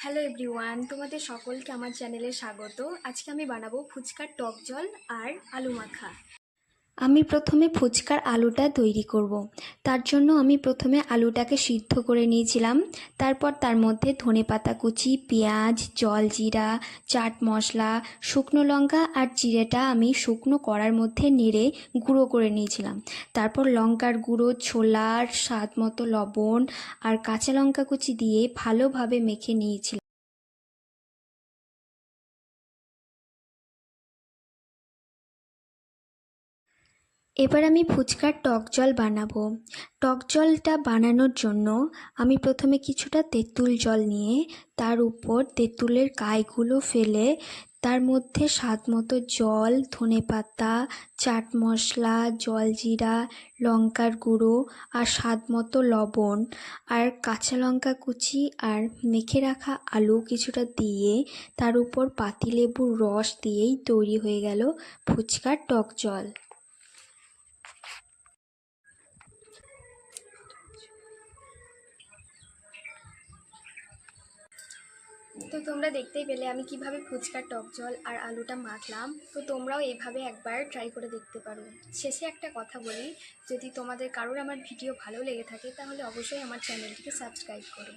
Hello everyone, তোমাদের সকলকে আমার চ্যানেলে স্বাগত। আজকে আমি বানাবো ফুচকার টক জল আর আলু মাখা। আমি প্রথমে ফুচকার আলুটা তৈরি করব। তার জন্য আমি প্রথমে আলুটাকে সিদ্ধ করে নিয়েছিলাম। তারপর তার মধ্যে ধনেপাতা কুচি, পেঁয়াজ, জলজিরা, চাট মশলা, শুকনো লঙ্কা আর জিরেটা আমি শুকনো কড়ার মধ্যে নেড়ে গুঁড়ো করে নিয়েছিলাম। তারপর লঙ্কার গুঁড়ো, ছোলার স্বাদ মতো লবণ আর কাঁচা লঙ্কা কুচি দিয়ে ভালোভাবে মেখে নিয়েছিলাম। এবার আমি ফুচকার টক জল বানাবো। টক জলটা বানানোর জন্য আমি প্রথমে কিছুটা তেঁতুল জল নিয়ে তার উপর তেঁতুলের কাইগুলো ফেলে তার মধ্যে স্বাদ মতো জল, ধনেপাতা, চাট মশলা, জলজিরা, লঙ্কার গুঁড়ো আর স্বাদ মতো লবণ আর কাঁচা লঙ্কা কুচি আর মেখে রাখা আলু কিছুটা দিয়ে তার উপর পাতিলেবুর রস দিয়েই তৈরি হয়ে গেল ফুচকার টক জল। তো তোমরা দেখতেই পেলে আমি কিভাবে ফুচকার টক জল আর আলুটা মাখলাম। তো তোমরাও এইভাবে একবার ট্রাই করে দেখতে পারো। শেষে একটা কথা বলি, যদি তোমাদের কারোর আমার ভিডিও ভালো লেগে থাকে তাহলে অবশ্যই আমার চ্যানেলটিকে সাবস্ক্রাইব করো।